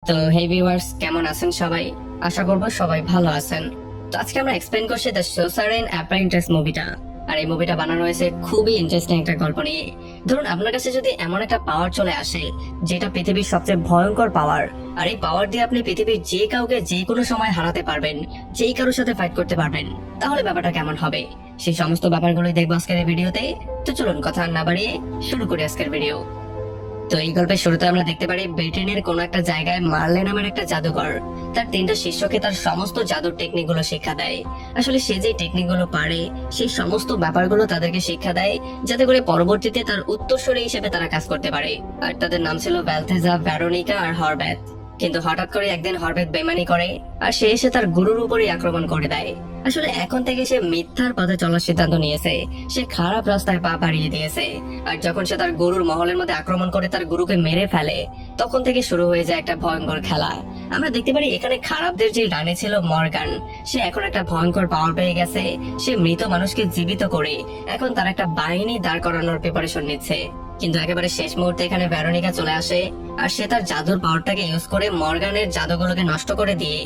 তো হে ভিউয়ার্স, কেমন আছেন সবাই? আশা করব সবাই ভালো আছেন। তো আজকে আমরা এক্সপ্লেইন করছি দ্য সোসারেন অ্যাপ্রেন্টিস মুভিটা। আর এই মুভিটা বানানো হয়েছে খুবই ইন্টারেস্টিং একটা গল্প নিয়ে। ধরুন আপনার কাছে যদি এমন একটা পাওয়ার চলে আসে যেটা পৃথিবীর সবচেয়ে ভয়ঙ্কর পাওয়ার, আর এই পাওয়ার দিয়ে আপনি পৃথিবীর যে কাউকে যে কোনো সময় হারাতে পারবেন, যেই কারোর সাথে ফাইট করতে পারবেন, তাহলে ব্যাপারটা কেমন হবে সেই সমস্ত ব্যাপারগুলোই দেখবো আজকের এই ভিডিওতে। তো চলুন কথা না বাড়িয়ে শুরু করি আজকের ভিডিও। তো এই গল্পের শুরুতে আমরা দেখতে পারি ব্রিটেনের কোন একটা জায়গায় মার্লে নামের একটা জাদুকর তার 3টা শিষ্যকে তার সমস্ত জাদুর টেকনিক গুলো শিক্ষা দেয়। আসলে সে যে টেকনিক গুলো পারে সেই সমস্ত ব্যাপারগুলো তাদেরকে শিক্ষা দেয়, যাতে করে পরবর্তীতে তার উত্তরসূরি হিসেবে তারা কাজ করতে পারে। আর তাদের নাম ছিল ভ্যালথেজা, ভ্যারোনিকা আর হরব্যাথ। কিন্তু হঠাৎ করে একদিন হরব্যাথ বেমানি করে আর সে এসে তার গুরুর উপরই আক্রমণ করে দেয়। আসলে এখন থেকে সে মিথ্যার পথে চলার সিদ্ধান্ত নিয়েছে, সে খারাপ রাস্তায় পা বাড়িয়ে দিয়েছে। আর যখন সে তার গুরুর মহলের মধ্যে আক্রমণ করে তার গুরুকে মেরে ফেলে, তখন থেকে শুরু হয়ে যায় একটা ভয়ঙ্কর খেলা। আমরা দেখতে পারি এখানে খারাপদের যে রানী ছিল মর্গান, সে এখন একটা ভয়ঙ্কর পাওয়ার পেয়ে গেছে। সে মৃত মানুষকে জীবিত করে এখন তার একটা বাহিনী দাঁড় করানোর প্রিপারেশন নিচ্ছে। কিন্তু একেবারে শেষ মুহূর্তে এখানে ভ্যারোনিকা চলে আসে আর সে তার জাদুর পাওয়ারটাকে ইউজ করে মর্গানের জাদুগুলোকে নষ্ট করে দিয়ে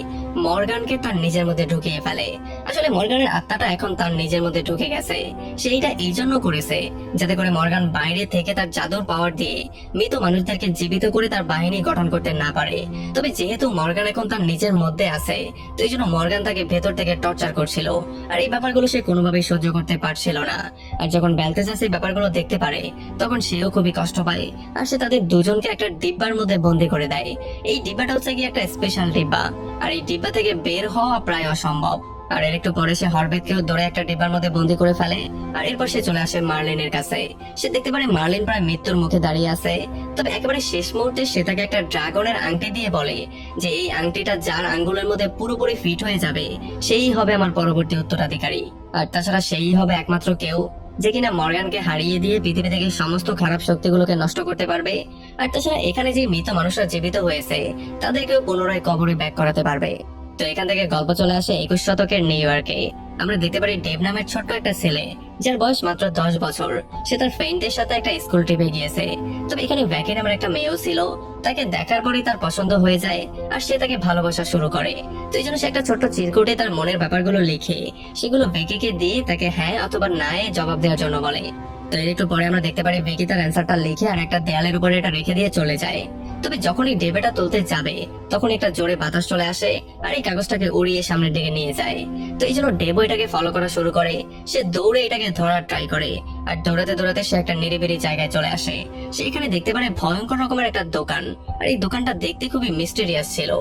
মর্গানকে তার নিজের মধ্যে ঢুকিয়ে ফেলে। আসলে মর্গানের আত্মাটা এখন তার নিজের মধ্যে ঢুকে গেছে। সেইটা এই জন্য করেছে যাতে করে মর্গান বাইরে থেকে তার জাদুর পাওয়ার দিয়ে মৃত মানুষদেরকে জীবিত করে তার বাহিনী গঠন করতে না পারে। তবে যেহেতু মর্গান এখন তার নিজের মধ্যে আছে, তো এই জন্য মর্গান তাকে ভেতর থেকে টর্চার করছিল। আর এই ব্যাপারগুলো সে কোনোভাবেই সহ্য করতে পারছিল না। আর যখন ভ্যালথেজা সেই ব্যাপারগুলো দেখতে পারে, তখন সেও খুবই কষ্ট পায় আর সে তাদের দুজনকে একটা ডিব্বার মধ্যে বন্দি করে দেয়। এই ডিব্বাটা হচ্ছে কি একটা স্পেশাল ডিব্বা, আর এই ডিব্বা থেকে বের হওয়া প্রায় অসম্ভব। আর এর একটু পরে সে হরবেথকেও ধরে একটা ডিব্বার মধ্যে বন্দি করে ফেলে। আর এরপর সে চলে আসে মার্লিনের কাছে। সে দেখতে পারে মার্লিন প্রায় মৃত্যুর মুখে দাঁড়িয়ে আছে। তবে একেবারে শেষ মুহূর্তে সে তাকে একটা ড্রাগনের আংটি দিয়ে বলে যে এই আংটিটা যার আঙ্গুলের মধ্যে পুরোপুরি ফিট হয়ে যাবে, সেই হবে আমার পরবর্তী উত্তরাধিকারী। আর তাছাড়া সেই হবে একমাত্র কেউ যে কিনা মর্গানকে হারিয়ে দিয়ে পৃথিবী থেকে সমস্ত খারাপ শক্তিগুলোকে নষ্ট করতে পারবে। আর তাছাড়া এখানে যে মৃত মানুষরা জীবিত হয়েছে তাদেরকেও পুনরায় কবরে ব্যাক করাতে পারবে। তো এখান থেকে গল্প চলে আসে 21 শতকের নিউ ইয়র্কে। আমরা দেখতে পারি ডেভ নামের ছোট্ট একটা ছেলে, যার বয়স মাত্র 10 বছর। সে তার ফ্রেন্ডের সাথে একটা স্কুল ট্রিপে গিয়েছে। তবে এখানে ভ্যাকি নামের একটা মেয়েও ছিল। তাকে দেখার পরেই তার পছন্দ হয়ে যায় আর সে তাকে ভালোবাসা শুরু করে। তো এই জন্য সে একটা ছোট্ট চিরকুটে তার মনের ব্যাপারগুলো লিখে সেগুলো ভ্যাকিকে দিয়ে তাকে হ্যাঁ অথবা না এ জবাব দেওয়ার জন্য বলে। তো এর একটু পরে আমরা দেখতে পারি ভ্যাকি তার অ্যান্সারটা লিখে আর একটা দেয়ালের উপরে এটা রেখে দিয়ে চলে যায়। তবে যখনই ডেভ এটা তুলতে যাবে, তখন একটা জোরে বাতাস চলে আসে আর এই কাগজটাকে উড়িয়ে সামনের দিকে নিয়ে যায়। তো এই জন্য ডেভ এটাকে ফলো করা শুরু করে। সে দৌড়ে এটাকে ধরার ট্রাই করে আর দৌড়াতে দৌড়াতে সে একটা নিরিবিলি জায়গায় চলে আসে। সে এখানে দেখতে পারে ভয়ঙ্কর রকমের একটা দোকান, আর এই দোকানটা দেখতে খুবই মিস্টেরিয়াস ছিল।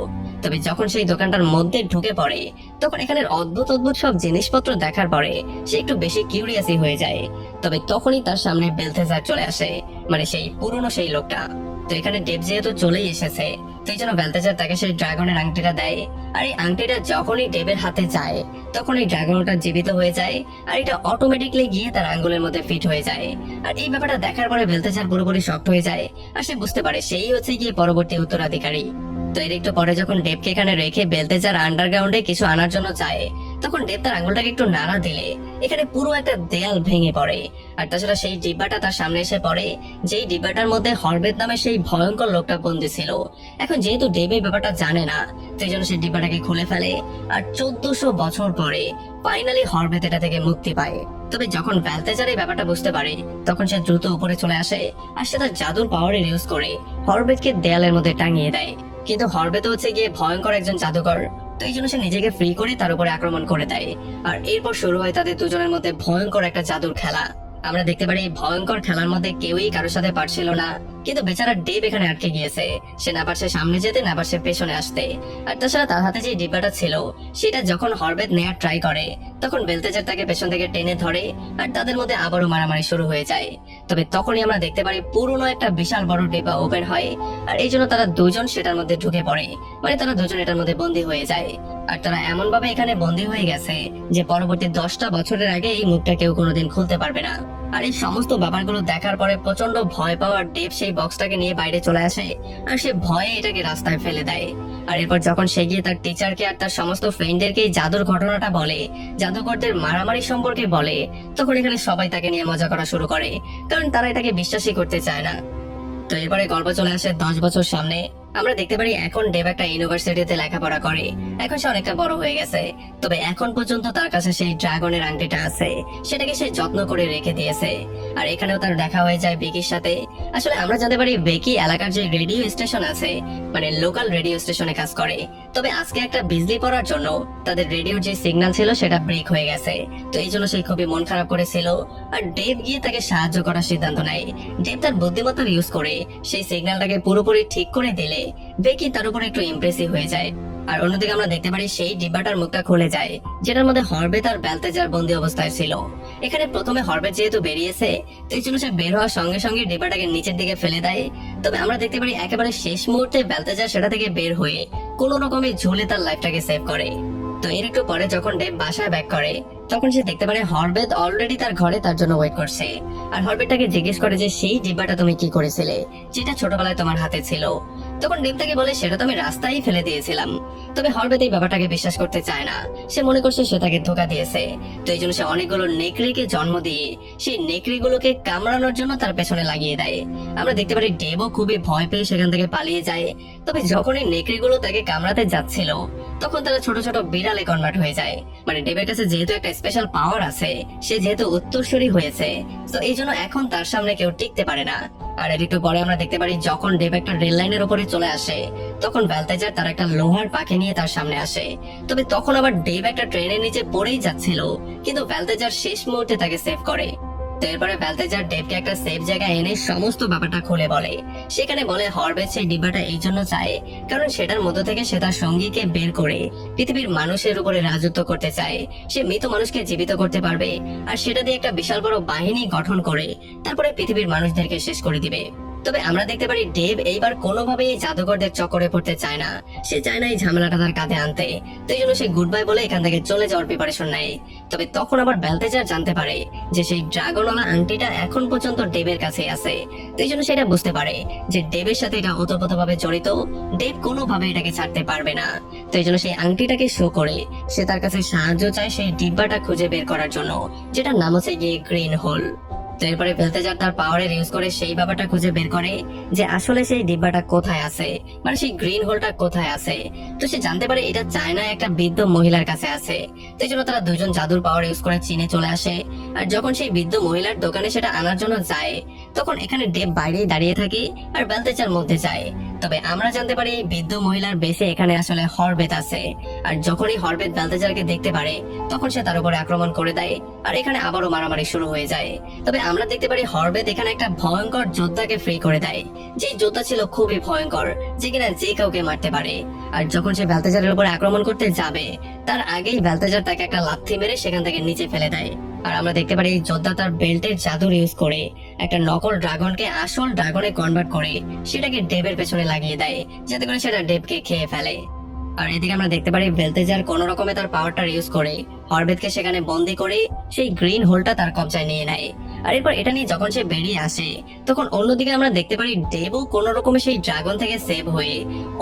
তবে যখন সেই দোকানটার মধ্যে ঢুকে পড়ে, তখন এখানের অদ্ভুত অদ্ভুত সব জিনিসপত্র দেখার পরে সে একটু বেশি কিউরিয়াসই হয়ে যায়। তবে তখনই তার সামনে বেলথেজার চলে আসে, মানে সেই পুরনো সেই লোকটা। তো এখানে ডেভ যেহেতু চলেই এসেছে, তো এই জন্য বেলথেজার তাকে সেই ড্রাগনের আংটিটা দেয়। আর এই আংটিটা যখনই ডেভের হাতে যায়, তখন এই ড্রাগনটা জীবিত হয়ে যায় আর এটা অটোমেটিকলি গিয়ে তার আঙ্গুলের মধ্যে ফিট হয়ে যায়। আর এই ব্যাপারটা দেখার পরে বেলথেজার পুরোপুরি শক্ট হয়ে যায় আর সে বুঝতে পারে সেই হচ্ছে গিয়ে পরবর্তী উত্তরাধিকারী। তো এর একটু পরে যখন ডেভকে এখানে রেখে বেলথেজার আন্ডারগ্রাউন্ডে কিছু আনার জন্য চায়, তখন ডেভ তার আঙ্গুলটাকে একটু নাড়া দিলে এখানে পুরো একটা দেয়াল ভেঙে পড়ে। আর তাছাড়া সেই ডিব্বাটা তার সামনে এসে পড়ে, যেই ডিব্বাটার মধ্যে হরবেথ নামে সেই ভয়ঙ্কর লোকটা বন্দী ছিল। এখন যেহেতু ডেভ এই ব্যাপারটা জানে না, সেই জন্য সেই ডিব্বাটাকে খুলে ফেলে আর 1400 বছর পরে ফাইনালি হরবেথ এটা থেকে মুক্তি পায়। তবে যখন ভ্যালথেজার এই ব্যাপারটা বুঝতে পারে, তখন সে দ্রুত উপরে চলে আসে আর সে তার জাদুর পাওয়ারের ইউজ করে হরবেথকে দেয়ালের মধ্যে টাঙিয়ে দেয়। কিন্তু হরবেথ হচ্ছে গিয়ে ভয়ঙ্কর একজন জাদুকর, তো এই জন্য সে নিজেকে ফ্রি করে তার উপরে আক্রমণ করে দেয়। আর এরপর শুরু হয় তাদের দুজনের মধ্যে ভয়ঙ্কর একটা জাদুর খেলা। আমরা দেখতে পারি এই ভয়ঙ্কর খেলার মধ্যে কেউই কারোর সাথে পারছিল না, কিন্তু বেচারা ডেভ এখানে আটকে গিয়েছে। সে না পারছে সামনে যেতে, না পারছে পেছনে আসতে। আর তাছাড়া তার হাতে যে ডিব্বাটা ছিল সেটা যখন হরবেথ নেয়ার ট্রাই করে, তখন বেলথেজার তাকে পেছন থেকে টেনে ধরে আর তাদের মধ্যে আবারও মারামারি শুরু হয়ে যায়। তবে তখনই আমরা দেখতে পারি পুরনো একটা বিশাল বড় ডিব্বা ওপেন হয় আর এই জন্য তারা দুজন সেটার মধ্যে ঢুকে পড়ে, মানে তারা দুজন এটার মধ্যে বন্দী হয়ে যায়। আর তারা এমন ভাবে এখানে বন্দী হয়ে গেছে যে পরবর্তী 10টা বছরের আগে এই মুখটা কেউ কোনোদিন খুলতে পারবে না। আর এই সমস্ত ব্যাপারগুলো দেখার পরে প্রচন্ড ভয় পাওয়ার ডেভ সেই বক্সটাকে নিয়ে বাইরে চলে আসে আর সে ভয়ে এটাকে রাস্তায় ফেলে দেয়। আর এরপর যখন সে গিয়ে তার টিচারকে আর তার সমস্ত ফ্রেন্ডদেরকে এই জাদুর ঘটনাটা বলে, জাদুকরদের মারামারি সম্পর্কে বলে, তখন এখানে সবাই তাকে নিয়ে মজা করা শুরু করে, কারণ তারা এটাকে বিশ্বাসই করতে চায় না। তো এরপরে গল্প চলে আসে 10 বছর সামনে। আমরা দেখতে পারি এখন ডেভ একটা ইউনিভার্সিটিতে লেখাপড়া করে, এখন সে অনেকটা বড় হয়ে গেছে। তবে এখন পর্যন্ত তার কাছে সেই ড্রাগনের আংটিটা আছে, সেটাকে সে যত্ন করে রেখে দিয়েছে। আর এখানেও তার দেখা হয়ে যায় বেকির সাথে। আসলে আমরা জানতে পারি বেকি এলাকার যে রেডিও স্টেশন আছে, মানে লোকাল রেডিও স্টেশনে কাজ করে। তবে আজকে একটা বিজলি পড়ার জন্য তাদের রেডিওর যে সিগন্যাল ছিল সেটা ব্রেক হয়ে গেছে। তো এই জন্য সে খুবই মন খারাপ করেছিল। আর ডেভ গিয়ে তাকে সাহায্য করার সিদ্ধান্ত নেয়। ডেভ তার বুদ্ধিমত্তা ইউজ করে সেই সিগন্যালটাকে পুরোপুরি ঠিক করে দিলে বেকি তার উপর একটু ইমপ্রেসিভ হয়ে যায়। আর অন্যদিকে আমরা দেখতে পারি সেই ডিব্বাটার মুখটা খুলে যায়, যেটার মধ্যে হরবেত আর ব্যালতেজার বন্দী অবস্থায় ছিল। এখানে প্রথমে হরবেত যেহেতু বেরিয়েছে, তো এই জন্য সে বের হওয়ার সঙ্গে সঙ্গে ডিব্বাটাকে নিচের দিকে ফেলে দেয়। তবে আমরা দেখতে পারি একেবারে শেষ মুহূর্তে ব্যালতেজার সেটা থেকে বের হয়ে কোনো রকমে ঝুলে তার লাইফটাকে সেভ করে। তো এর একটু পরে যখন ডেভ বাসায় ব্যাক করে, তখন সে দেখতে পারে হরবেত অলরেডি তার ঘরে তার জন্য ওয়েট করছে। আর হরবেত তাকে জিজ্ঞেস করে যে সেই ডিব্বাটা তুমি কি করেছিলে, যেটা ছোটবেলায় তোমার হাতে ছিল। তখন ডেভ তাকে বলে সেটা তো আমি রাস্তায় ফেলে দিয়েছিলাম। তবে হরবেত এই ব্যাপারটাকে বিশ্বাস করতে চায় না, সে মনে করছে সে তাকে ধোকা দিয়েছে। তো এই জন্য সে অনেকগুলো নেকড়েকে জন্ম দিয়ে সেই নেকড়েগুলোকে কামড়ানোর জন্য তার পেছনে লাগিয়ে দেয়। আমরা দেখতে পারি ডেভও খুবই ভয় পেয়ে সেখান থেকে পালিয়ে যায়। তবে যখন এই নেকড়েগুলো তাকে কামড়াতে যাচ্ছিল, তখন তারা ছোট ছোট বিড়ালে কনভার্ট হয়ে যায়। মানে ডেভের কাছে যেহেতু একটা স্পেশাল পাওয়ার আছে, সে যেহেতু উত্তরসূরি হয়েছে, তো এই জন্য এখন তার সামনে কেউ টিকতে পারে না। আর এর একটু পরে আমরা দেখতে পারি যখন ডেভ একটা রেল লাইনের উপরে চলে আসে, তখন ব্যালতেজার তার একটা লোহার পাখি নিয়ে তার সামনে আসে। তবে তখন আবার ডেভ একটা ট্রেনের নিচে পড়েই যাচ্ছিল, কিন্তু ব্যালতেজার শেষ মুহূর্তে তাকে সেভ করে। তো এরপরে ব্যালতেজার ডেভকে একটা সেফ জায়গায় এনে সমস্ত ব্যাপারটা খুলে বলে। সেখানে বলে হরবেত সেই ডিব্বাটা এই জন্য চায় কারণ সেটার মধ্য থেকে সে তার সঙ্গীকে বের করে পৃথিবীর মানুষের উপরে রাজত্ব করতে চায়। সে মৃত মানুষকে জীবিত করতে পারবে, আর সেটা দিয়ে একটা বিশাল বড় বাহিনী গঠন করে তারপরে পৃথিবীর মানুষদেরকে শেষ করে দিবে। তবে আমরা দেখতে পারি ডেভ এইবার কোনোভাবেই জাদুকরদের চক্করে পড়তে চায় না, সে চায় না এই ঝামেলাটা তার কাঁধে আনতে। তো এই জন্য সে গুড বাই বলে এখান থেকে চলে যাওয়ার প্রিপারেশন নেয়। তবে তখন আবার ব্যালতেজার জানতে পারে যে সেই ড্রাগনওয়ালা আংটিটা এখন পর্যন্ত ডেভের কাছে আছে। তো এই জন্য সেটা বুঝতে পারে যে ডেভের সাথে এটা ওতপ্রোতভাবে জড়িত, ডেভ কোনোভাবে এটাকে ছাড়তে পারবে না। তো এই জন্য সেই আংটিটাকে শো করে সে তার কাছে সাহায্য চায় সেই ডিব্বাটা খুঁজে বের করার জন্য, যেটার নাম হচ্ছে গিয়ে গ্রিন হোল। তো এরপরে ব্যালতেজার তার পাওয়ারের ইউজ করে সেই ব্যাপারটা খুঁজে বের করে যে আসলে সেই ডিব্বাটা কোথায় আছে, মানে সেই গ্রিন হোলটা কোথায় আছে। তো সে জানতে পারে এটা চায়না একটা বৃদ্ধ মহিলার কাছে আছে। তো এই জন্য তারা দুজন জাদুর পাওয়ার ইউজ করে চীনে চলে আসে। আর যখন সেই বৃদ্ধ মহিলার দোকানে সেটা আনার জন্য যায়, তখন এখানে ডেভ বাইরেই দাঁড়িয়ে থাকে আর ব্যালতেজার মধ্যে যায়। তবে আমরা জানতে পারি এই বৃদ্ধ মহিলার বেশে এখানে আসলে হরবেত আছে। আর যখনই হরবেত ব্যালতেজারকে দেখতে পারে, তখন সে তার উপরে আক্রমণ করে দেয় আর এখানে আবারও মারামারি শুরু হয়ে যায়। তবে আমরা দেখতে পারি হরবেত এখানে একটা ভয়ঙ্কর যোদ্ধাকে ফ্রি করে দেয়, যে যোদ্ধা ছিল খুবই ভয়ঙ্কর, যে কিনা যে কাউকে মারতে পারে। আর যখন সে ব্যালতেজারের উপরে আক্রমণ করতে যাবে, তার আগেই ব্যালতেজার তাকে একটা লাথি মেরে সেখান থেকে নিচে ফেলে দেয়। আর আমরা দেখতে পারি এই যোদ্ধা তার বেল্টের জাদুর ইউজ করে একটা নকল ড্রাগনকে আসল ড্রাগনে কনভার্ট করে সেটাকে ডেভের পেছনে লাগিয়ে দেয়, যাতে করে সেটা ডেভকে খেয়ে ফেলে। আর এদিকে আমরা দেখতে পারি ব্যালতেজার কোন রকমে তার পাওয়ারটা ইউজ করে হরবেতকে সেখানে বন্দি করে সেই গ্রিন হোলটা তার কবজায় নিয়ে নেয়। আর এরপর এটা নিয়ে যখন সে বেরিয়ে আসে, তখন অন্যদিকে আমরা দেখতে পারি ডেভও কোন রকমে সেই ড্রাগন থেকে সেভ হয়ে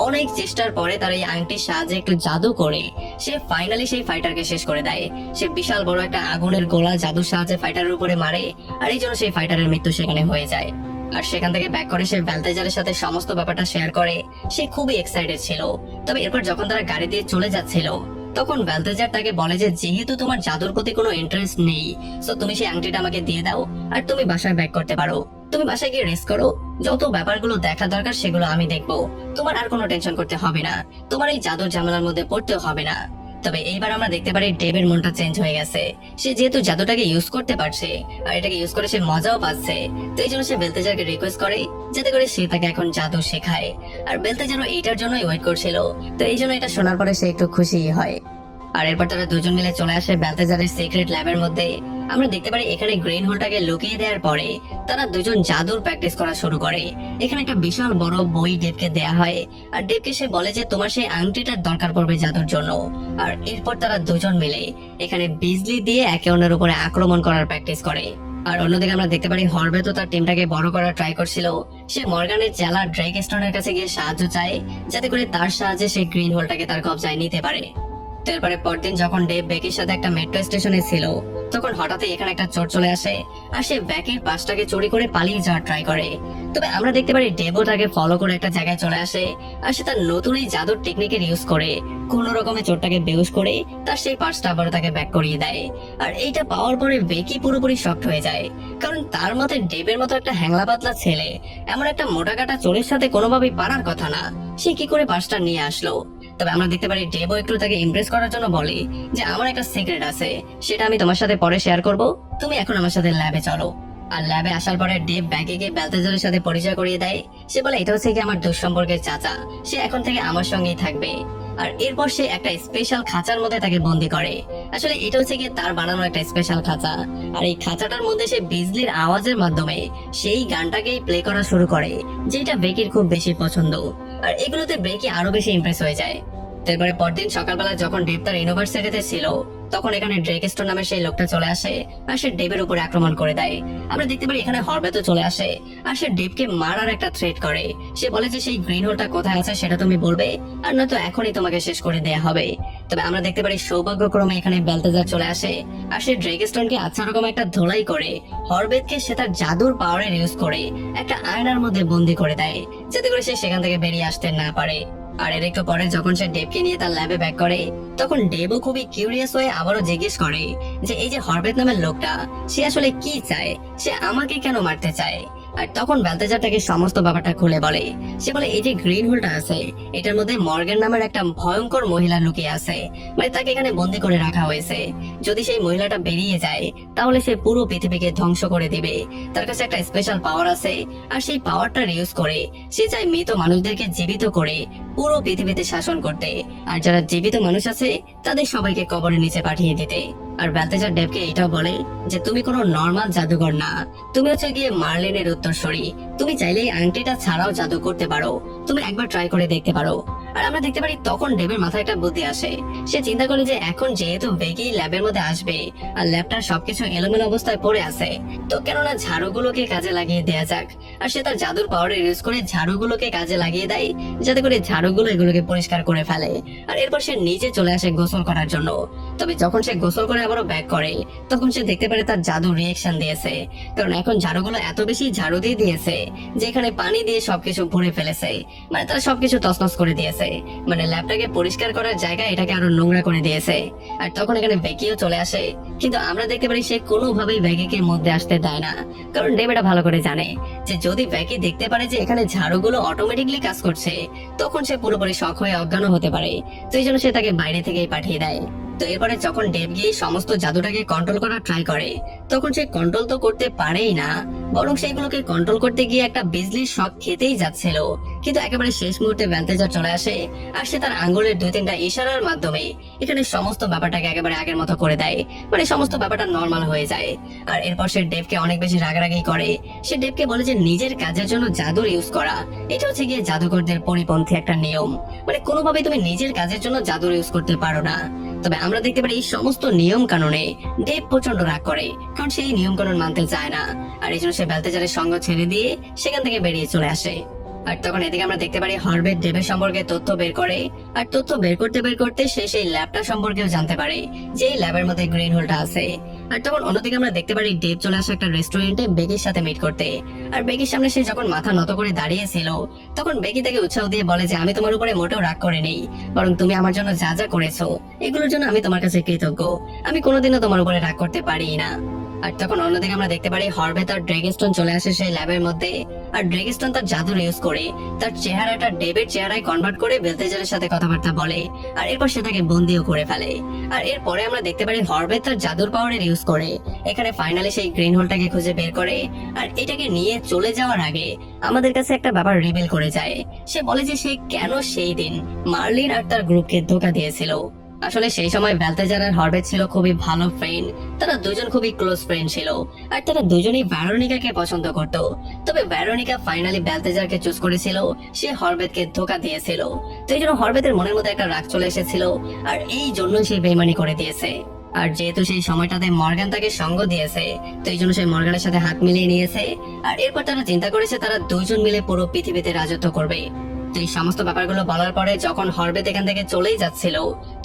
অনেক চেষ্টার পরে তার এই আংটির সাহায্যে একটু জাদু করে সে ফাইনালি সেই ফাইটারকে শেষ করে দেয়। সে বিশাল বড় একটা আগুনের গোলা জাদুর সাহায্যে ফাইটারের উপরে মারে, আর এই জন্য সেই ফাইটারের মৃত্যু সেখানে হয়ে যায়। আর সেখান থেকে ব্যাক করে সে ব্যালতেজারের সাথে সমস্ত ব্যাপারটা শেয়ার করে। সে খুবই এক্সাইটেড ছিল। তবে এরপর যখন তারা গাড়ি দিয়ে চলে যাচ্ছিল, তখন ব্যালতেজার তাকে বলে যে যেহেতু তোমার জাদুর প্রতি কোনো ইন্টারেস্ট নেই, সো তুমি সেই আংটিটা আমাকে দিয়ে দাও আর তুমি বাসায় ব্যাক করতে পারো। তুমি বাসায় গিয়ে রেস্ট করো, যত ব্যাপারগুলো দেখা দরকার সেগুলো আমি দেখবো, তোমার আর কোনো টেনশন করতে হবে না, তোমার এই জাদুর ঝামেলার মধ্যে পড়তেও হবে না। তবে এইবার আমরা দেখতে পারি ডেভের মনটা চেঞ্জ হয়ে গেছে। সে যেহেতু জাদুটাকে ইউজ করতে পারছে আর এটাকে ইউজ করে সে মজাও পাচ্ছে, তো এই জন্য সে ব্যালতেজারকে রিকোয়েস্ট করে যাতে করে সে তাকে এখন জাদু শেখায়। আর ব্যালতেজারও এইটার জন্যই ওয়েট করছিল, তো এই জন্য এটা শোনার পরে সে একটু খুশি হয়। আর এরপর তারা দুজন মিলে চলে আসে ব্যালতেজারের সিক্রেট ল্যাবের মধ্যে। আমরা দেখতে পারি এখানে গ্রিন হোলটাকে লুকিয়ে দেওয়ার পরে তারা দুজন জাদুর প্র্যাকটিস করা শুরু করে। এখানে একটা বিশাল বড় বই ডেভকে দেয়া হয়, আর ডেভকে সে বলে যে তোমার সেই আংটিটার দরকার পড়বে জাদুর জন্য। আর এরপর তারা দুজন মিলে এখানে বিজলি দিয়ে একে অন্যের উপরে আক্রমণ করার প্র্যাকটিস করে। আর অন্যদিকে আমরা দেখতে পারি হরবেতও তার টিমটাকে বড় করার ট্রাই করছিল। সে মর্গানের জেলা ড্রেক স্টোনের কাছে গিয়ে সাহায্য চায়, যাতে করে তার সাহায্যে সে গ্রিন হোলটাকে তার কবজায় নিতে পারে। তো এরপরে পরদিন যখন ডেভ বেকির সাথে একটা মেট্রো স্টেশনে ছিল, তখন হঠাৎই এখানে একটা চোর চলে আসে আর সে বেকির পাসটাকে চুরি করে পালিয়ে যাওয়ার ট্রাই করে। তবে আমরা দেখতে পারি ডেভও তাকে ফলো করে একটা জায়গায় চলে আসে আর সে তার নতুন এই জাদুর টেকনিকের ইউজ করে কোন রকমের চোরটাকে বেহুশ করে তার সেই পার্সটা আবার তাকে ব্যাক করিয়ে দেয়। আর এইটা পাওয়ার পরে বেকি পুরোপুরি শকড হয়ে যায়, কারণ তার মতে ডেভের মতো একটা হ্যাংলা পাতলা ছেলে এমন একটা মোটা কাটা চোরের সাথে কোনোভাবেই পারার কথা না, সে কি করে পার্সটা নিয়ে আসলো। তবে আমরা দেখতে পারি ডেভও একটু তাকে ইমপ্রেস করার জন্য বলে যে আমার একটা সিক্রেট আছে, সেটা আমি তোমার সাথে পরে শেয়ার করব, তুমি এখন আমার সাথে ল্যাবে চলো। আর ল্যাবে আসার পরে ডেভ ব্যাকিকে বালতেজারের সাথে পরিচয় করিয়ে দেয়। সে বলে এটা হচ্ছে কি আমার দুঃসম্পর্কের চাচা, সে এখন থেকে আমার সঙ্গেই থাকবে। আর এরপর সে একটা স্পেশাল খাঁচার মধ্যে তাকে বন্দি করে। আসলে এটা হচ্ছে কি তার বানানো একটা স্পেশাল খাঁচা, আর এই খাঁচাটার মধ্যে সে বিজলির আওয়াজের মাধ্যমে সেই গানটাকেই প্লে করা শুরু করে, যেটা বেকির খুব বেশি পছন্দ। আর এগুলোতে বেকি আরো বেশি ইমপ্রেস হয়ে যায়। তারপরে পরদিন সকালবেলা যখন ডেভ তার ইউনিভার্সিটিতে ছিল, তখন এখানে ড্রেকস্টোন নামের সেই লোকটা চলে আসে আর সে ডেভের উপর আক্রমণ করে দেয়। আমরা দেখতে পারি এখানে হরবেতও চলে আসে আর সে ডেভকে মারার একটা থ্রেট করে। সে বলে যে সেই গ্রিন হোলটা কোথায় আছে সেটা তুমি বলবে, আর নয়তো এখনই তোমাকে শেষ করে দেয়া হবে। তবে আমরা দেখতে পারি সৌভাগ্যক্রমে এখানে বালতেজার চলে আসে আর সে ড্রেকস্টোনকে আচ্ছা রকম একটা ধোলাই করে হরবেতকে সে তার জাদুর পাওয়ারের ইউজ করে একটা আয়নার মধ্যে বন্দি করে দেয়, যাতে করে সে সেখান থেকে বেরিয়ে আসতে না পারে। আর এর একটু পরে যখন সে ডেভকে নিয়ে তার ল্যাবে ব্যাক করে, তখন ডেভও খুবই কিউরিয়াস হয়ে আবারও জিজ্ঞেস করে যে এই যে হরবেত নামের লোকটা, সে আসলে কি চায়, সে আমাকে কেন মারতে চায়। আর তখন বালতেজার তাকে সমস্ত ব্যাপারটা খুলে বলে। সে বলে এই যে গ্রিন হোলটা আছে, এটার মধ্যে মর্গান নামের একটা ভয়ঙ্কর মহিলা লুকিয়ে আছে, মানে তাকে এখানে বন্দি করে রাখা হয়েছে। যদি সেই মহিলাটা বেরিয়ে যায় তাহলে সে পুরো পৃথিবীকে ধ্বংস করে দিবে। তার কাছে একটা স্পেশাল পাওয়ার আছে, আর সেই পাওয়ারটা ইউজ করে সে চায় মৃত মানুষদেরকে জীবিত করে পুরো পৃথিবীতে শাসন করতে, আর যারা জীবিত মানুষ আছে তাদের সবাইকে কবরের নিচে পাঠিয়ে দিতে। আর বালতেজার ডেভকে এটাও বলে যে তুমি কোনো নর্মাল জাদুকর না, তুমি হচ্ছে গিয়ে মার্লিনের উত্তরসূরি, তুমি চাইলে এই আংটিটা ছাড়াও জাদু করতে পারো, তুমি একবার ট্রাই করে দেখতে পারো। আর আমরা দেখতে পারি তখন ডেভের মাথায় একটা বুদ্ধি আসে। সে চিন্তা করে যে এখন যেহেতু বেকি ল্যাবের মধ্যে আসবে আর ল্যাবটার সবকিছু এলোমেলো অবস্থায় পড়ে আছে, তো কেননা ঝাড়ুগুলোকে কাজে লাগিয়ে দেয়া যাক। আর সে তার জাদুর পাওয়ার ইউজ করে ঝাড়ুগুলোকে কাজে লাগিয়ে দেয়, যাতে করে ঝাড়ুগুলো এগুলোকে পরিষ্কার করে ফেলে। আর এরপর সে নিচে চলে আসে গোসল করার জন্য। তবে যখন সে গোসল করে আবারও ব্যাক করে, তখন সে দেখতে পারে তার জাদু রিয়েকশন দিয়েছে, কারণ এখন ঝাড়ুগুলো এত বেশি ঝাড়ু দিয়ে দিয়েছে যে এখানে পানি দিয়ে সবকিছু ভরে ফেলেছে, মানে তারা সবকিছু তছনছ করে দিয়েছে, মানে ল্যাবটাকে পরিষ্কার করার জায়গায় এটাকে আরো নোংরা করে দিয়েছে। আর তখন এখানে বেকিও চলে আসে, কিন্তু আমরা দেখতে পারি সে কোনোভাবেই বেকিকে মধ্যে আসতে দেয় না, কারণ ডেভ এটা ভালো করে জানে যে যদি বেকি দেখতে পারে যে এখানে ঝাড়ুগুলো অটোমেটিকলি কাজ করছে, তখন সে পুরোপুরি শক হয়ে অজ্ঞান হতে পারে। তো এই জন্য সে তাকে বাইরে থেকেই পাঠিয়ে দেয়। তো এরপরে যখন ডেভ গিয়ে সমস্ত জাদুটাকে কন্ট্রোল করার ট্রাই করে, তখন সে কন্ট্রোল তো করতে পারেই না, বরং সেগুলোকে কন্ট্রোল করতে গিয়ে একটা বিজলির শক খেতেই যাচ্ছিল। কিন্তু একেবারে শেষ মুহূর্তে বালতেজার চলে আসে আর সে তার আঙ্গুলের 2-3টা ইশারার মাধ্যমে এখানে সমস্ত ব্যাপারটাকে একেবারে আগের মতো করে দেয়, মানে সমস্ত ব্যাপারটা নর্মাল হয়ে যায়। আর এরপর সে ডেভকে অনেক বেশি রাগারাগি করে। সে ডেভকে বলে যে নিজের কাজের জন্য জাদুর ইউজ করা এটা হচ্ছে গিয়ে জাদুকরদের পরিপন্থী একটা নিয়ম, মানে কোনোভাবেই তুমি নিজের কাজের জন্য জাদুর ইউজ করতে পারো না। তবে আমরা দেখতে পারি এই সমস্ত নিয়ম কানুনে ডেভ প্রচন্ড রাগ করে, কারণ সেই নিয়ম কানুন মানতে চায় না। আর এই জন্য সে বালতেজারের সঙ্গ ছেড়ে দিয়ে সেখান থেকে বেরিয়ে চলে আসে। আর তখন এদিকে আমরা দেখতে পারি হরবেট ডেভের সম্পর্কে তথ্য বের করে, আর তথ্য বের করতে সে সেই ল্যাবটা সম্পর্কেও জানতে পারে যে এই ল্যাবের মধ্যে গ্রিন হোলটা আছে। আর তখন অন্যদিকে আমরা দেখতে পারি ডেভ চলে আসে একটা রেস্টুরেন্টে বেকির সাথে মিট করতে। আর বেকির সামনে সে যখন মাথা নত করে দাঁড়িয়েছিল, তখন বেকি তাকে উৎসাহ দিয়ে বলে যে আমি তোমার উপরে মোটেও রাগ করে নেই, বরং তুমি আমার জন্য যা যা করেছো এগুলোর জন্য আমি তোমার কাছে কৃতজ্ঞ, আমি কোনোদিনও তোমার উপরে রাগ করতে পারি না। আর তখন অন্যদিকে আমরা দেখতে পারি হরবেট আর ড্রেগস্টোন চলে আসে সেই ল্যাবের মধ্যে। আর ড্রেগস্টোন তার জাদুর ইউজ করে তার চেহারাটা ডেভের চেহারায় কনভার্ট করে বালতেজারের সাথে কথাবার্তা বলে, আর এরপর সেটাকে বন্দিও করে ফেলে। আর এরপরে আমরা দেখতে পারি হরবেট তার জাদুর পাওয়ারের ইউজ করে এখানে ফাইনালি সেই গ্রিন হোলটাকে খুঁজে বের করে, আর এটাকে নিয়ে চলে যাওয়ার আগে আমাদের কাছে একটা ব্যাপার রিভিল করে যায়। সে বলে যে সে কেন সেই দিন মার্লিন আর তার গ্রুপকে ধোঁকা দিয়েছিল। আসলে সেই সময় বালতেজার আর হরবেট ছিল খুবই ভালো ফ্রেন্ড, তারা দুজন খুবই ক্লোজ ফ্রেন্ড ছিল, আর তারা দুজনেই ভেরোনিকাকে পছন্দ করত। তবে ভেরোনিকা ফাইনালি বালতেজারকে চুজ করেছিল, সে হরবেটকে ধোঁকা দিয়েছিল। তো এই জন্য হরবেটের মনের মধ্যে একটা রাগ চলে এসেছিল, আর এই জন্যই সে বেইমানি করে দিয়েছে। আর যেহেতু সেই সময়টাতে মর্গান তাকে সঙ্গ দিয়েছে, তো এই জন্য সেই মর্গানের সাথে হাত মিলিয়ে নিয়েছে। আর এরপর তারা চিন্তা করেছে তারা দুজন মিলে পুরো পৃথিবীতে রাজত্ব করবে। তো এই সমস্ত ব্যাপারগুলো বলার পরে যখন হরবেট এখান থেকে চলেই যাচ্ছিল,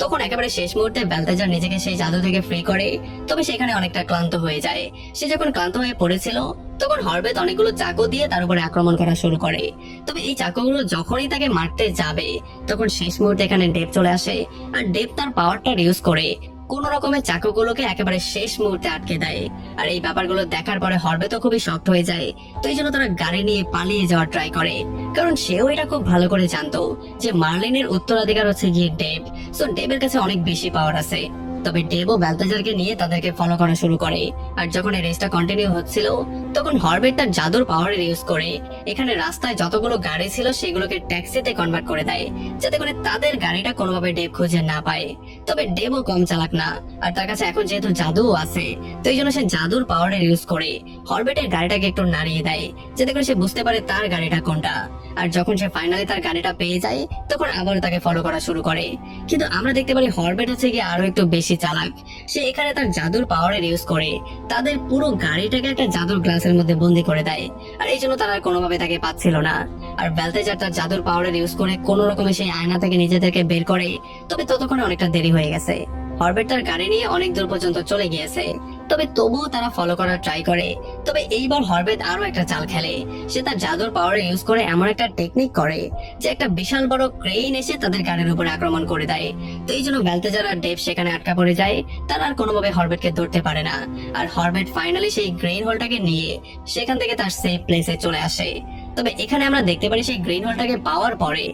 তখন একেবারে শেষ মুহূর্তে ব্যালতেজার নিজেকে সেই জাদু থেকে ফ্রি করে। তবে সেখানে অনেকটা ক্লান্ত হয়ে যায়। সে যখন ক্লান্ত হয়ে পড়েছিল, তখন হরবেট অনেকগুলো চাকু দিয়ে তার উপরে আক্রমণ করা শুরু করে। তবে এই চাকুগুলো যখনই তাকে মারতে যাবে, তখন শেষ মুহূর্তে এখানে ডেভ চলে আসে। আর ডেভ তার পাওয়ারটা ইউজ করে কোন রকমের চাকুগুলোকে একেবারে শেষ মুহূর্তে আটকে দেয়। আর এই ব্যাপারগুলো দেখার পরে হরবে তো খুবই শক্ট হয়ে যায়। তো এই জন্য তারা গাড়ি নিয়ে পালিয়ে যাওয়ার ট্রাই করে, কারণ সেও এটা খুব ভালো করে জানতো যে মার্লিনের উত্তরাধিকার হচ্ছে গিয়ে ডেভ। সো ডেভের কাছে অনেক বেশি পাওয়ার আছে। তবে ডেভ ও ব্যালতেজারকে নিয়ে তাদেরকে ফলো করা শুরু করে। আর যখন এই রেসটা কন্টিনিউ হচ্ছিল, তখন হরবেট তার জাদুর পাওয়ার ইউজ করে এখানে রাস্তায় যতগুলো গাড়ি ছিল সেগুলোকে ট্যাক্সিতে কনভার্ট করে দেয়, যাতে করে তাদের গাড়িটা কোনোভাবে ডেভ খুঁজে না পায়। তবে ডেভও কম চালাক না, আর তার কাছে এখন যেহেতু জাদুও আছে, তো এই জন্য সে জাদুর পাওয়ারের ইউজ করে হরবেটের গাড়িটাকে একটু নাড়িয়ে দেয়, যাতে করে সে বুঝতে পারে তার গাড়িটা কোনটা। আর যখন সে ফাইনালি তার গাড়িটা পেয়ে যায়, তখন আবার তাকে ফলো করা শুরু করে। কিন্তু আমরা দেখতে পারি হরবেট হচ্ছে গিয়ে আরো একটু বেশি চালাক। সে এখানে তার জাদুর পাওয়ারের ইউজ করে তাদের পুরো গাড়িটাকে একটা জাদুর গ্লাসের মধ্যে বন্দি করে দেয়। আর এই জন্য তারা কোনোভাবে তাকে পাচ্ছিল না। আর ব্যালতেজার তার জাদুর পাওয়ারের ইউজ করে কোন রকমে সেই আয়না থেকে নিজেদেরকে বের করে। তবে ততক্ষণে অনেকটা দেরি হয়ে গেছে। হরবেট তার গাড়ি নিয়ে অনেক দূর পর্যন্ত চলে গিয়েছে। তবে তবুও তারা ফলো করার ট্রাই করে। তবে এইবার হরবেট আরো একটা চাল খেলে। সে তার জাদুর পাওয়ার ইউজ করে এমন একটা টেকনিক করে যে একটা বিশাল বড় ক্রেন এসে তাদের গাড়ির উপরে আক্রমণ করে দেয়। তো এই জন্য ব্যালতেজার আর ডেভ সেখানে আটকা পড়ে যায়। তারা আর কোনোভাবে হরবেটকে ধরতে পারে না। আর হরবেট ফাইনালি সেই গ্রেন হোলটাকে নিয়ে সেখান থেকে তার সেফ প্লেসে চলে আসে। তবে এখানে আমরা দেখতে পারি সেই গ্রিন হোলটাকে পাওয়ার পরে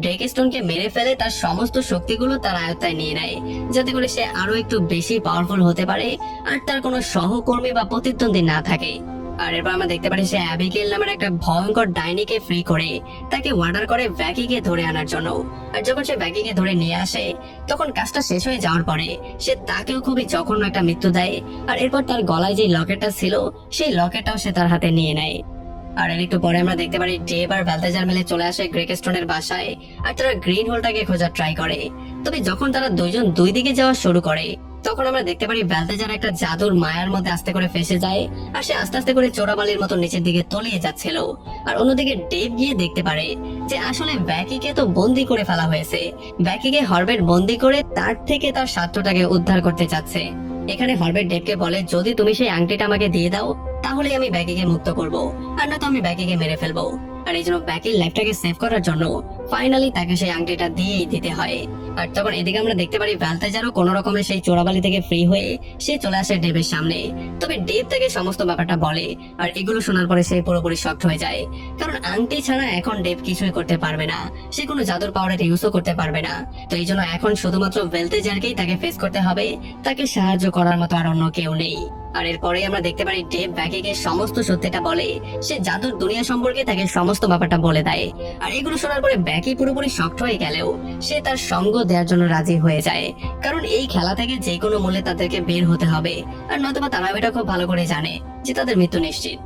ড্রেকস্টোনকে মেরে ফেলে তার সমস্ত শক্তিগুলো তার আয়ত্তায় নিয়ে নেয়, যাতে করে সে আরো একটু বেশি পাওয়ারফুল হতে পারে আর তার কোনো সহকর্মী বা প্রতিদ্বন্দ্বী না থাকে। আর এরপর আমরা দেখতে পারি সে অ্যাবিগেল নামের একটা ভয়ঙ্কর ডাইনিকে ফ্রি করে তাকে অর্ডার করে ভ্যাকিকে ধরে আনার জন্য। আর যখন সে ভ্যাকিকে ধরে নিয়ে আসে, তখন কাজটা শেষ হয়ে যাওয়ার পরে সে তাকেও খুবই জঘন্য একটা মৃত্যু দেয়। আর এরপর তার গলায় যে লকেটটা ছিল, সেই লকেটটাও সে তার হাতে নিয়ে নেয়। আর একটু পরে আমরা দেখতে পারি ডেভ আর ব্যালতেজার মিলে চলে আসে গ্রেকস্টোনের বাসায়। আর তারা গ্রিন হোলটাকে খোঁজার ট্রাই করে। তবে যখন তারা দুইজন দুই দিকে যাওয়া শুরু করে, তখন আমরা দেখতে পারি ব্যালতেজার একটা জাদুর মায়ার মধ্যে আস্তে করে ফেসে যায়। আর সে আস্তে আস্তে করে চোরাবালির মতো নিচের দিকে তলিয়ে যাচ্ছিল। আর অন্যদিকে ডেভ গিয়ে দেখতে পারে যে আসলে ভ্যাকিকে তো বন্দি করে ফেলা হয়েছে। ভ্যাকিকে হরবেট বন্দি করে তার থেকে তার স্বার্থটাকে উদ্ধার করতে চাচ্ছে। এখানে হরবেট ডেভকে বলে, যদি তুমি সেই আংটিটা আমাকে দিয়ে দাও, তাহলে আমি ব্যাকিকে মুক্ত করব, আর না তো আমি ব্যাকিকে মেরে ফেলবো। আর এই জন্য ব্যাকির লাইফটাকে সেভ করার জন্য ফাইনালি তাকে সেই আংটিটা দিয়েই দিতে হয়। আর তখন এদিকে আমরা দেখতে পারি ব্যালতেজারও কোন রকমের সেই চোরাবালি থেকে ফ্রি হয়ে সে চলে আসে ডেভের সামনে। তবে ডেভ তাকে সমস্ত ব্যাপারটা বলে। আর এগুলো শোনার পরে সে পুরোপুরি শক্ট হয়ে যায়, কারণ আংটি ছাড়া এখন ডেভ কিছুই করতে পারবে না। সে কোনো জাদুর পাওয়ারের ইউজও করতে পারবে না। তো এই জন্য এখন শুধুমাত্র ব্যালতেজারকেই তাকে ফেস করতে হবে। তাকে সাহায্য করার মতো আর অন্য কেউ নেই। আর এরপরে আমরা দেখতে পারি ডেভ ব্যাকিকে সমস্ত সত্যিটা বলে। সে জাদুর দুনিয়া সম্পর্কে তাকে সমস্ত ব্যাপারটা বলে দেয়। আর এগুলো শোনার পরে ব্যাকি পুরোপুরি শক্ট হয়ে গেলেও সে তার সঙ্গ দেওয়ার জন্য রাজি হয়ে যায়, কারণ এই খেলা থেকে যে কোনো মূল্যে তাদেরকে বের হতে হবে। আর নয়তোবা তারা এটা খুব ভালো করে জানে যে তাদের মৃত্যু নিশ্চিত।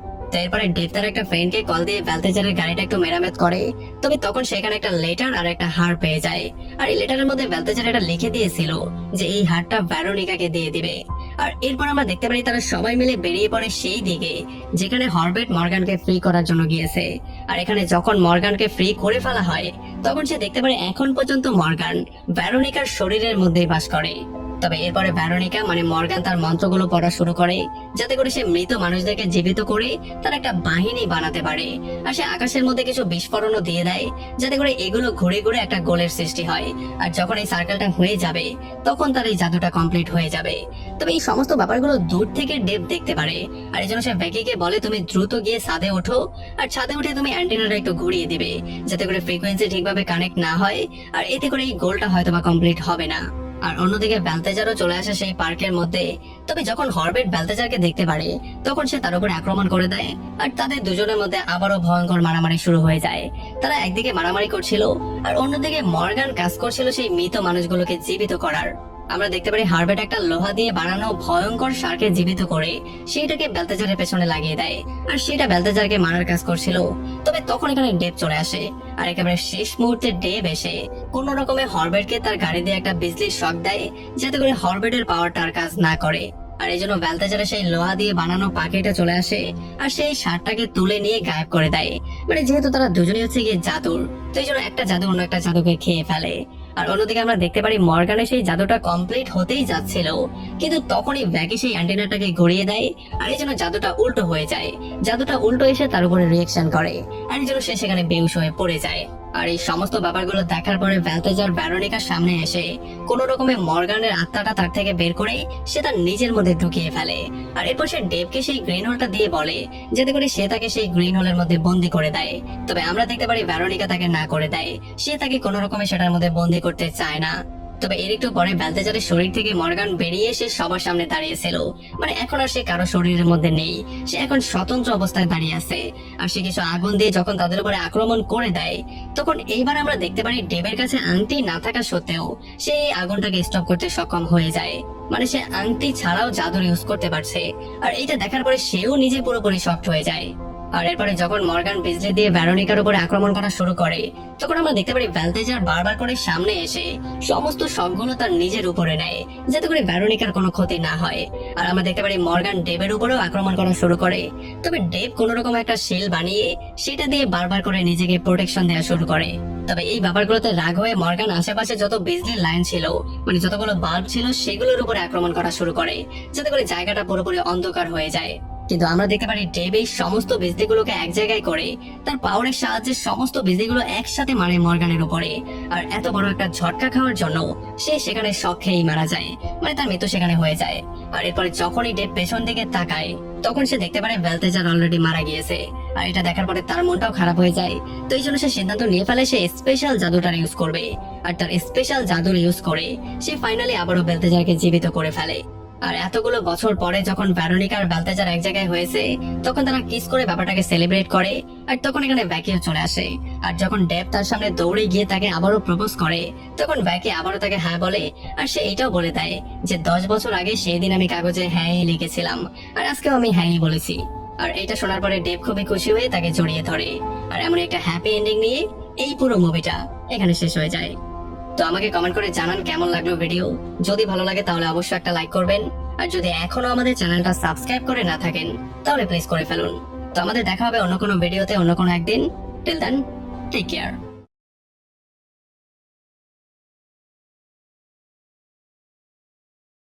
এরপরে ডেভ তার একটা ফ্রেন্ডকে কল দিয়ে ব্যালতেজারের গাড়িটা একটু মেরামত করে। তবে তখন সেখানে একটা লেটার আর একটা হার পেয়ে যায়। আর এই লেটারের মধ্যে ব্যালতেজার এটা লিখে দিয়েছিল যে এই হারটা ভেরোনিকাকে দিয়ে দিবে। আর এরপর আমরা দেখতে পারি তারা সবাই মিলে বেরিয়ে পড়ে সেই দিকে যেখানে হরবেট মর্গানকে ফ্রি করার জন্য গিয়েছে। আর এখানে যখন মর্গানকে ফ্রি করে ফেলা হয়, তখন সে দেখতে পারে এখন পর্যন্ত মর্গান ভেরোনিকার শরীরের মধ্যেই বাস করে। তবে এরপরে ভেরোনিকা মানে মর্গান তার মন্ত্রগুলো পড়া শুরু করে, যাতে করে সে মৃত মানুষদেরকে জীবিত করে তার একটা বাহিনী বানাতে পারে। আর সে আকাশের মধ্যে কিছু বিস্ফোরণও দিয়ে দেয়, যাতে করে এগুলো ঘুরে ঘুরে একটা গোলের সৃষ্টি হয়। আর যখন এই সার্কেলটা হয়ে যাবে, তখন তার এই জাদুটা কমপ্লিট হয়ে যাবে। তবে এই সমস্ত ব্যাপারগুলো দূর থেকে ডেভ দেখতে পারে। আর এই জন্য সে ভ্যাকিকে বলে, তুমি দ্রুত গিয়ে ছাদে ওঠো, আর ছাদে উঠে তুমি অ্যান্টেনাটা একটু ঘুরিয়ে দিবে, যাতে করে ফ্রিকোয়েন্সি ঠিকভাবে কানেক্ট না হয়। আর এতে করে এই গোলটা হয়তো বা কমপ্লিট হবে না। আর অন্যদিকে ব্যালতেজারও চলে আসে সেই পার্কের মধ্যে। তবে যখন হরবেট ব্যালতেজারকে দেখতে পারে, তখন সে তার উপর আক্রমণ করে দেয়। আর তাদের দুজনের মধ্যে আবারও ভয়ঙ্কর মারামারি শুরু হয়ে যায়। তারা একদিকে মারামারি করছিল, আর অন্যদিকে মর্গান কাজ করছিল সেই মৃত মানুষগুলোকে জীবিত করার। আমরা দেখতে পারি হারবেট একটা লোহা দিয়ে বানানো ভয়ঙ্কর শার্ককে জীবিত করে সেইটাকে ব্যালতেজারের পেছনে লাগিয়ে দেয়, আর সেটা ব্যালতেজারকে মারার কাজ করছিল। তবে তখন এখানে ডেভ চলে আসে। আর একেবারে শেষ মুহূর্তে ডেভ এসে কোন রকমে হরবেটকে তার গাড়ি দিয়ে একটা বিজলির শক দেয়, যাতে করে হরবেটের পাওয়ারটা আর কাজ না করে। আর এই জন্য ভ্যালতেজারের সেই লোহা দিয়ে বানানো পাখিটা চলে আসে আর সেই ষাঁড়টাকে তুলে নিয়ে গায়েব করে দেয়। মানে যেহেতু তারা দুজনেই হচ্ছে গিয়ে জাদুর, তো এই জন্য একটা জাদু অন্য একটা জাদুকে খেয়ে ফেলে। আর অন্যদিকে আমরা দেখতে পারি মর্গানের সেই জাদুটা কমপ্লিট হতেই যাচ্ছিল, কিন্তু তখনই ভ্যাকি সেই অ্যান্টেনাটাকে ঘুরিয়ে দেয় আর এই জন্য জাদুটা উল্টো হয়ে যায়। জাদুটা উল্টো এসে তার উপরে রিয়েকশন করে আর এই জন্য সে সেখানে বেহুশ হয়ে পড়ে যায়। আর এই সমস্ত ব্যাপারগুলো দেখার পরে ভ্যালতেজার ভেরোনিকার সামনে এসে কোন রকমের মর্গানের আত্মাটা তার থেকে বের করে সে তার নিজের মধ্যে ঢুকিয়ে ফেলে। আর এরপর সে ডেভকে সেই গ্রিন হোলটা দিয়ে বলে যাতে করে সে তাকে সেই গ্রিন হোলের মধ্যে বন্দি করে দেয়। তবে আমরা দেখতে পারি ভেরোনিকা তাকে না করে দেয়, সে তাকে কোন রকমের সেটার মধ্যে বন্দি করতে চায় না। তবে এর একটু পরে ভ্যালতেজারের শরীর থেকে মর্গান বেরিয়ে এসে সবার সামনে দাঁড়িয়েছিল। মানে এখন আর সে কারো শরীরের মধ্যে নেই, সে এখন স্বতন্ত্র অবস্থায় দাঁড়িয়ে আছে। আর সে কিছু আগুন দিয়ে যখন তাদের উপরে আক্রমণ করে দেয়, তখন এইবার আমরা দেখতে পারি ডেভের কাছে আংটি না থাকা সত্ত্বেও সে এই আগুনটাকে স্টপ করতে সক্ষম হয়ে যায়। মানে সে আংটি ছাড়াও জাদুর ইউজ করতে পারছে। আর এইটা দেখার পরে সেও নিজে পুরোপুরি শক্ট হয়ে যায়। আর এরপরে যখন মর্গান বিজলি দিয়ে ভেরোনিকার উপরে আক্রমণ করা শুরু করে, তখন আমরা দেখতে পারি ভ্যালতেজার বারবার করে সামনে এসে সমস্ত শখগুলো তার নিজের উপরে নেয় যাতে করে ভেরোনিকার কোনো ক্ষতি না হয়। আর আমরা দেখতে পারি মর্গান ডেভের উপরেও আক্রমণ করা শুরু করে, তবে ডেভ কোন রকম একটা শিল বানিয়ে সেটা দিয়ে বারবার করে নিজেকে প্রোটেকশন দেওয়া শুরু করে। তবে এই ব্যাপারগুলোতে রাগ হয়ে মর্গান আশেপাশে যত বিজলির লাইন ছিল, মানে যতগুলো বাল্ব ছিল, সেগুলোর উপরে আক্রমণ করা শুরু করে যাতে করে জায়গাটা পুরোপুরি অন্ধকার হয়ে যায়। কিন্তু আমরা দেখতে পারি ডেভ এই সমস্ত বিজলিগুলোকে এক জায়গায় করে তার পাওয়ারের সাহায্যে সমস্ত বিজলিগুলো একসাথে মারে মর্গানের উপরে। আর এত বড় একটা ঝটকা খাওয়ার জন্য সে সেখানে শক খেয়েই মারা যায়, মানে তার মৃত্যু সেখানে হয়ে যায়। আর এরপরে যখনই ডেভ পেছন দিকে তাকায়, তখন সে দেখতে পারে ভ্যালতেজার অলরেডি মারা গিয়েছে। আর এটা দেখার পরে তার মনটাও খারাপ হয়ে যায়। তো এই জন্য সে সিদ্ধান্ত নিয়ে ফেলে সে স্পেশাল জাদুটার ইউজ করবে। আর তার স্পেশাল জাদুর ইউজ করে সে ফাইনালি আবারও ভ্যালতেজারকে জীবিত করে ফেলে। আর এতগুলো বছর পরে যখন ভেরোনিকা আর ভ্যালতেজার এক জায়গায় হয়েছে, তখন তারা কিস করে ব্যাপারটাকে সেলিব্রেট করে। আর তখন এখানে ভ্যাকিও চলে আসে। আর যখন ডেভ তার সামনে দৌড়ে গিয়ে তাকে আবারও প্রপোজ করে, তখন ভ্যাকি আবারও তাকে হ্যাঁ বলে। আর সে এটাও বলে দেয় যে 10 বছর আগে সেই দিন আমি কাগজে হ্যাঁ লিখেছিলাম, আর আজকেও আমি হ্যাঁ বলেছি। আর এটা শোনার পরে ডেভ খুবই খুশি হয়ে তাকে জড়িয়ে ধরে। আর এমন একটা হ্যাপি এন্ডিং নিয়ে এই পুরো মুভিটা এখানে শেষ হয়ে যায়। তো আমাকে কমেন্ট করে জানান কেমন লাগলো ভিডিও। যদি ভালো লাগে তাহলে অবশ্যই একটা লাইক করবেন। আর যদি এখনো আমাদের চ্যানেলটা সাবস্ক্রাইব করে না থাকেন তাহলে প্লিজ করে ফেলুন। তো আমাদের দেখা হবে অন্য কোনো ভিডিওতে অন্য কোনো একদিন। Till then, take care.